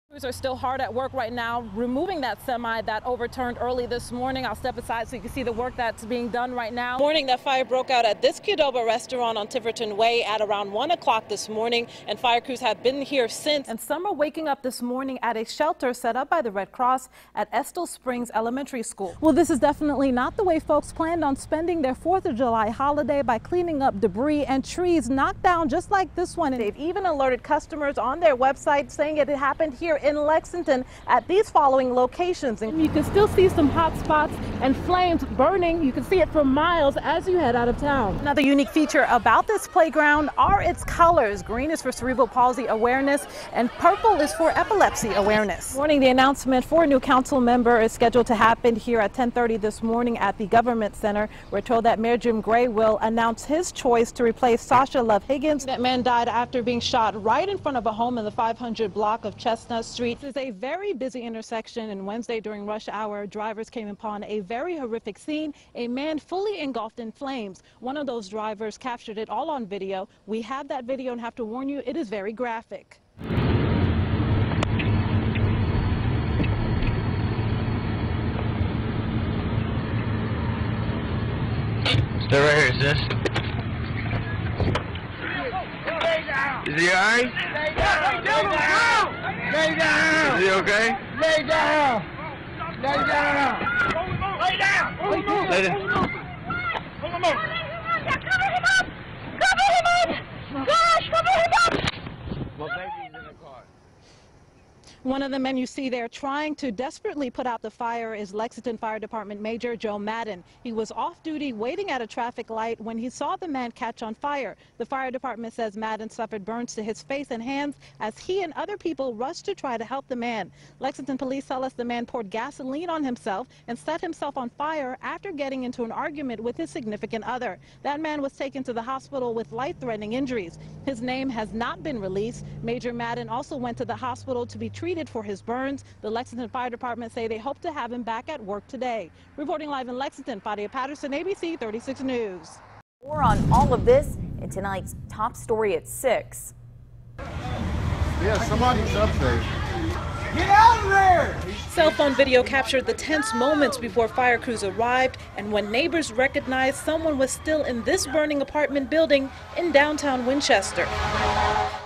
Crews are still hard at work right now, removing that semi that overturned early this morning. I'll step aside so you can see the work that's being done right now. Morning, that fire broke out at this Qdoba restaurant on Tiverton Way at around 1 o'clock this morning, and fire crews have been here since. And some are waking up this morning at a shelter set up by the Red Cross at Estill Springs Elementary School. Well, this is definitely not the way folks planned on spending their 4th of July holiday, by cleaning up debris and trees knocked down just like this one. And they've even alerted customers on their website saying it happened here in Lexington at these following locations. And you can still see some hot spots and flames burning. You can see it for miles as you head out of town. Another unique feature about this playground are its colors. Green is for cerebral palsy awareness and purple is for epilepsy awareness. Morning, the announcement for a new council member is scheduled to happen here at 10:30 this morning at the Government Center. We're told that Mayor Jim Gray will announce his choice to replace Sasha Love Higgins. That man died after being shot right in front of a home in the 500 block of Chestnut Street. This is a very busy intersection, and Wednesday during rush hour, drivers came upon a very horrific scene, a man fully engulfed in flames. One of those drivers captured it all on video. We have that video and have to warn you, it is very graphic. Stay right here, sis. Is he alright? Lay down! Lay down! Is he okay? Lay down! Lay down! Lay down! Lay down. Cover him up! Cover him up! Gosh, cover him up! Well, baby's in the car. One of the men you see there trying to desperately put out the fire is Lexington Fire Department Major Joe Madden. He was off duty waiting at a traffic light when he saw the man catch on fire. The fire department says Madden suffered burns to his face and hands as he and other people rushed to try to help the man. Lexington police tell us the man poured gasoline on himself and set himself on fire after getting into an argument with his significant other. That man was taken to the hospital with life-threatening injuries. His name has not been released. Major Madden also went to the hospital to be treated for his burns. The Lexington Fire Department say they hope to have him back at work today. Reporting live in Lexington, Fadia Patterson, ABC 36 News. More on all of this in tonight's top story at 6. Yeah, somebody's up there. Get out of there! Cell phone video captured the tense moments before fire crews arrived and when neighbors recognized someone was still in this burning apartment building in downtown Winchester.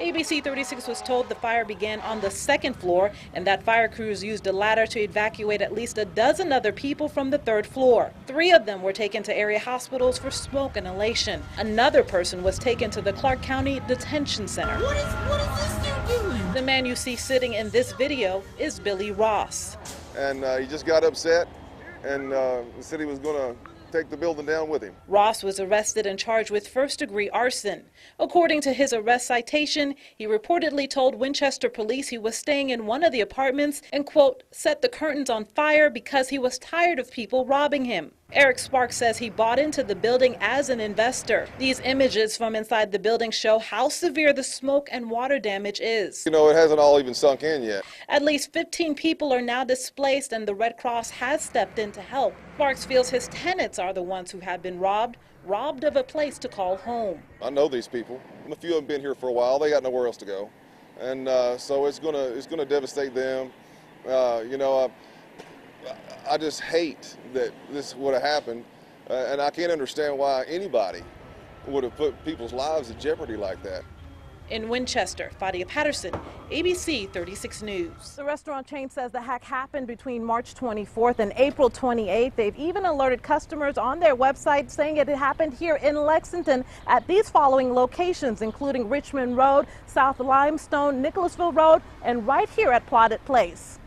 ABC 36 was told the fire began on the 2nd floor and that fire crews used a ladder to evacuate at least a dozen other people from the 3rd floor. 3 of them were taken to area hospitals for smoke inhalation. Another person was taken to the Clark County Detention Center. What is this dude doing? The man you see sitting in this video is Billy Ross. And he just got upset and said he was going to take the building down with him. Ross was arrested and charged with first-degree arson. According to his arrest citation, he reportedly told Winchester police he was staying in one of the apartments and, quote, set the curtains on fire because he was tired of people robbing him. Eric Sparks says he bought into the building as an investor. These images from inside the building show how severe the smoke and water damage is. You know, it hasn't all even sunk in yet. At least 15 people are now displaced and the Red Cross has stepped in to help. Sparks feels his tenants are the ones who have been robbed of a place to call home. I know these people. A few of them been here for a while. They got nowhere else to go. And so it's gonna devastate them. You know, I just hate that this would have happened, and I can't understand why anybody would have put people's lives at jeopardy like that. In Winchester, Fadia Patterson, ABC 36 News. The restaurant chain says the hack happened between March 24th and April 28th. They've even alerted customers on their website saying it happened here in Lexington at these following locations, including Richmond Road, South Limestone, Nicholasville Road, and right here at Plotted Place.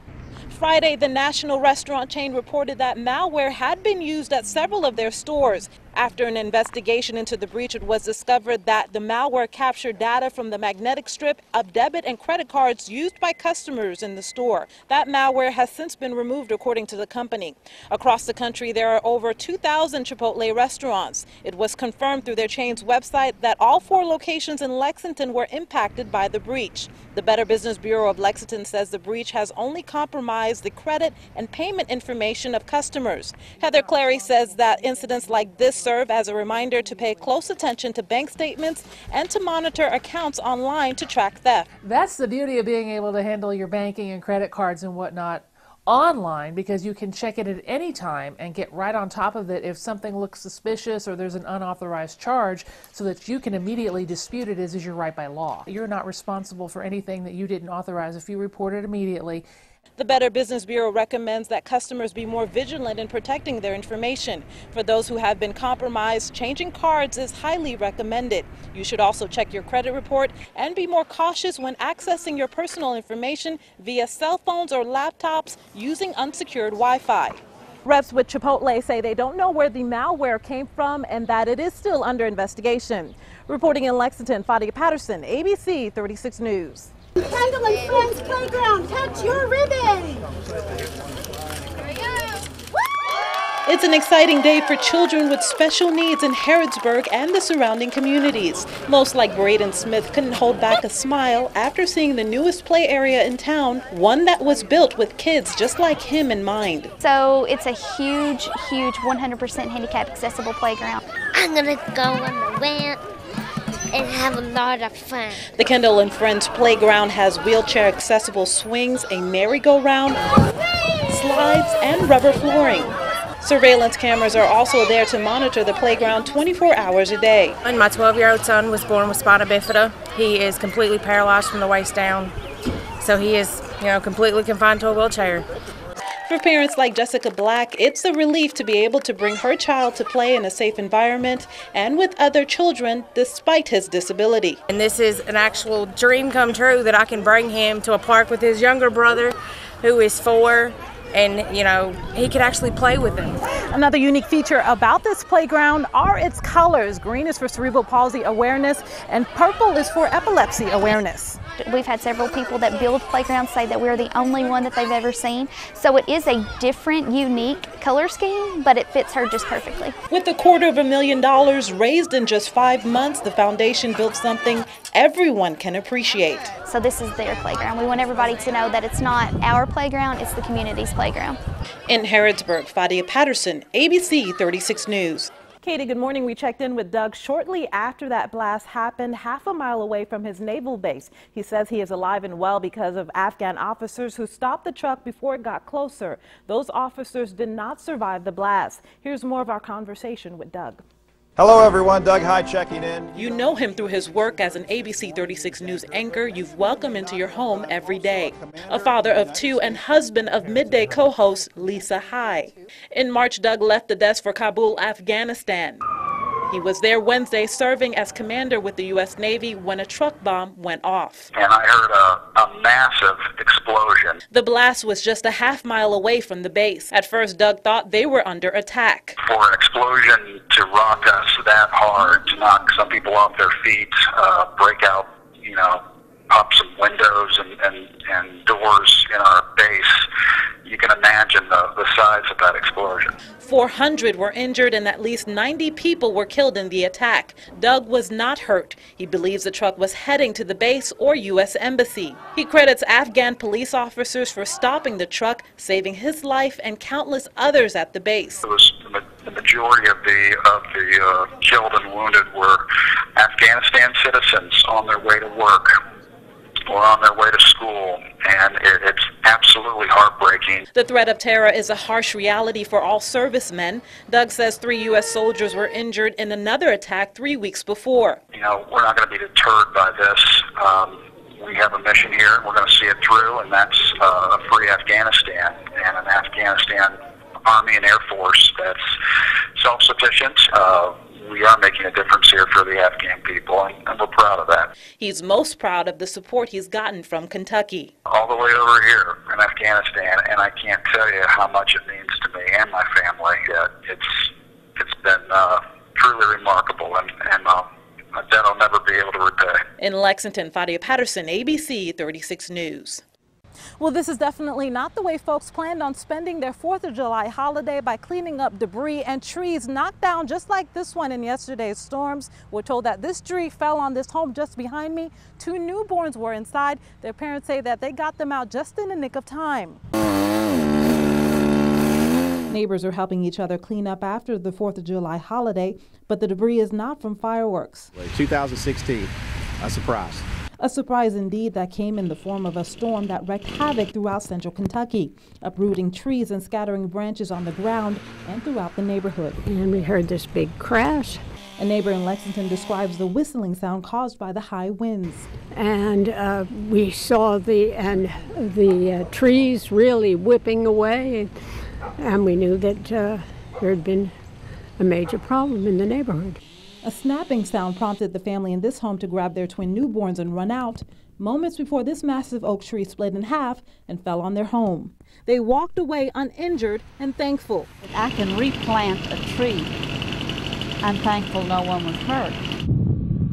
Friday, the national restaurant chain reported that malware had been used at several of their stores. After an investigation into the breach, it was discovered that the malware captured data from the magnetic strip of debit and credit cards used by customers in the store. That malware has since been removed, according to the company. Across the country, there are over 2,000 Chipotle restaurants. It was confirmed through their chain's website that all 4 locations in Lexington were impacted by the breach. The Better Business Bureau of Lexington says the breach has only compromised the credit and payment information of customers. Heather Clary says that incidents like this serve as a reminder to pay close attention to bank statements and to monitor accounts online to track theft. That's the beauty of being able to handle your banking and credit cards and whatnot online, because you can check it at any time and get right on top of it if something looks suspicious or there's an unauthorized charge, so that you can immediately dispute it as is your right by law. You're not responsible for anything that you didn't authorize if you report it immediately. The Better Business Bureau recommends that customers be more vigilant in protecting their information. For those who have been compromised, changing cards is highly recommended. You should also check your credit report and be more cautious when accessing your personal information via cell phones or laptops using unsecured Wi-Fi. Reps with Chipotle say they don't know where the malware came from and that it is still under investigation. Reporting in Lexington, Fadia Patterson, ABC 36 News. Kendall and Friends Playground, catch your ribbon! It's an exciting day for children with special needs in Harrodsburg and the surrounding communities. Most like Braden Smith couldn't hold back a smile after seeing the newest play area in town, one that was built with kids just like him in mind. So it's a huge, 100% handicap accessible playground. I'm gonna go on the ramp and have a lot of fun. The Kendall and Friends Playground has wheelchair accessible swings, a merry-go-round, slides, and rubber flooring. Surveillance cameras are also there to monitor the playground 24 hours a day. And my 12-year-old son was born with spina bifida. He is completely paralyzed from the waist down, so he is, completely confined to a wheelchair. For parents like Jessica Black, it's a relief to be able to bring her child to play in a safe environment and with other children despite his disability. And this is an actual dream come true that I can bring him to a park with his younger brother, who is 4, and he could actually play with him. Another unique feature about this playground are its colors. Green is for cerebral palsy awareness and purple is for epilepsy awareness. We've had several people that build playgrounds say that we're the only one that they've ever seen. So it is a different, unique color scheme, but it fits her just perfectly. With $250,000 raised in just 5 months, the foundation built something everyone can appreciate. So this is their playground. We want everybody to know that it's not our playground, it's the community's playground. In Harrodsburg, Fadia Patterson, ABC 36 News. Katie, good morning. We checked in with Doug shortly after that blast happened, half a mile away from his naval base. He says he is alive and well because of Afghan officers who stopped the truck before it got closer. Those officers did not survive the blast. Here's more of our conversation with Doug. Hello everyone, Doug High checking in. You know him through his work as an ABC 36 News anchor. You've welcomed into your home every day. A father of 2 and husband of midday co-host Lisa High. In March, Doug left the desk for Kabul, Afghanistan. He was there Wednesday serving as commander with the U.S. Navy when a truck bomb went off. And I heard a massive explosion. The blast was just a half mile away from the base. At first, Doug thought they were under attack. For an explosion to rock us that hard, to knock some people off their feet, break out, up some windows and doors in our base, you can imagine the size of that explosion. 400 were injured and at least 90 people were killed in the attack. Doug was not hurt. He believes the truck was heading to the base or U.S. Embassy. He credits Afghan police officers for stopping the truck, saving his life and countless others at the base. It was the majority of the killed and wounded were Afghanistan citizens on their way to work or on their way to school, and it's absolutely heartbreaking. The threat of terror is a harsh reality for all servicemen. Doug says 3 U.S. soldiers were injured in another attack 3 weeks before. We're not going to be deterred by this. We have a mission here, we're going to see it through, and that's a free Afghanistan and an Afghanistan Army and Air Force that's self-sufficient. We are making a difference here for the Afghan people, and we're proud of that. He's most proud of the support he's gotten from Kentucky. All the way over here in Afghanistan, and I can't tell you how much it means to me and my family. It's been truly remarkable, and a debt I'll never be able to repay. In Lexington, Fadia Patterson, ABC 36 News. Well, this is definitely not the way folks planned on spending their 4th of July holiday by cleaning up debris and trees knocked down just like this one in yesterday's storms. We're told that this tree fell on this home just behind me. 2 newborns were inside. Their parents say that they got them out just in the nick of time. Neighbors are helping each other clean up after the 4th of July holiday, but the debris is not from fireworks. 2016, a surprise. A surprise indeed that came in the form of a storm that wreaked havoc throughout central Kentucky, uprooting trees and scattering branches on the ground and throughout the neighborhood. And we heard this big crash. A neighbor in Lexington describes the whistling sound caused by the high winds. And we saw the trees really whipping away, and we knew that there had been a major problem in the neighborhood. A snapping sound prompted the family in this home to grab their twin newborns and run out, moments before this massive oak tree split in half and fell on their home. They walked away uninjured and thankful. I can replant a tree. I'm thankful no one was hurt.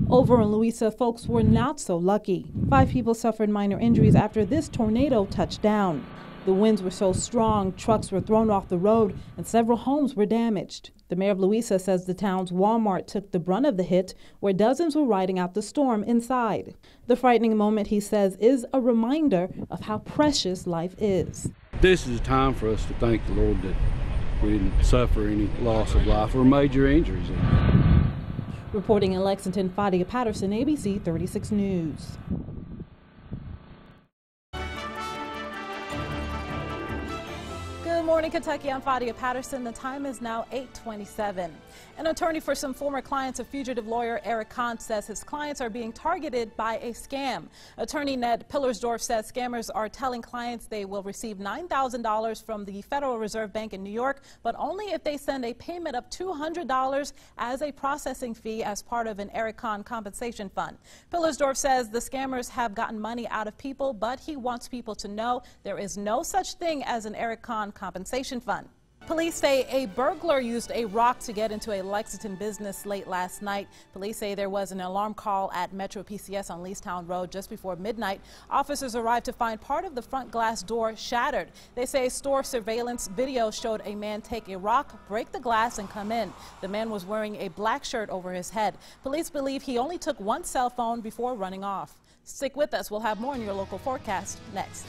Over in Louisa, folks were not so lucky. 5 people suffered minor injuries after this tornado touched down. The winds were so strong, trucks were thrown off the road, and several homes were damaged. The mayor of Louisa says the town's Walmart took the brunt of the hit, where dozens were riding out the storm inside. The frightening moment, he says, is a reminder of how precious life is. This is a time for us to thank the Lord that we didn't suffer any loss of life or major injuries. Reporting in Lexington, Fadia, Patterson, ABC 36 News. Good morning, Kentucky. I'm Fadia Patterson. The time is now 8:27. An attorney for some former clients of fugitive lawyer Eric Kahn says his clients are being targeted by a scam. Attorney Ned Pillersdorf says scammers are telling clients they will receive $9,000 from the Federal Reserve Bank in New York, but only if they send a payment of $200 as a processing fee as part of an Eric Kahn compensation fund. Pillersdorf says the scammers have gotten money out of people, but he wants people to know there is no such thing as an Eric Kahn compensation fund. Police say a burglar used a rock to get into a Lexington business late last night. Police say there was an alarm call at Metro PCS on Leestown Road just before midnight. Officers arrived to find part of the front glass door shattered. They say store surveillance video showed a man take a rock, break the glass, and come in. The man was wearing a black shirt over his head. Police believe he only took one cell phone before running off. Stick with us. We'll have more in your local forecast next.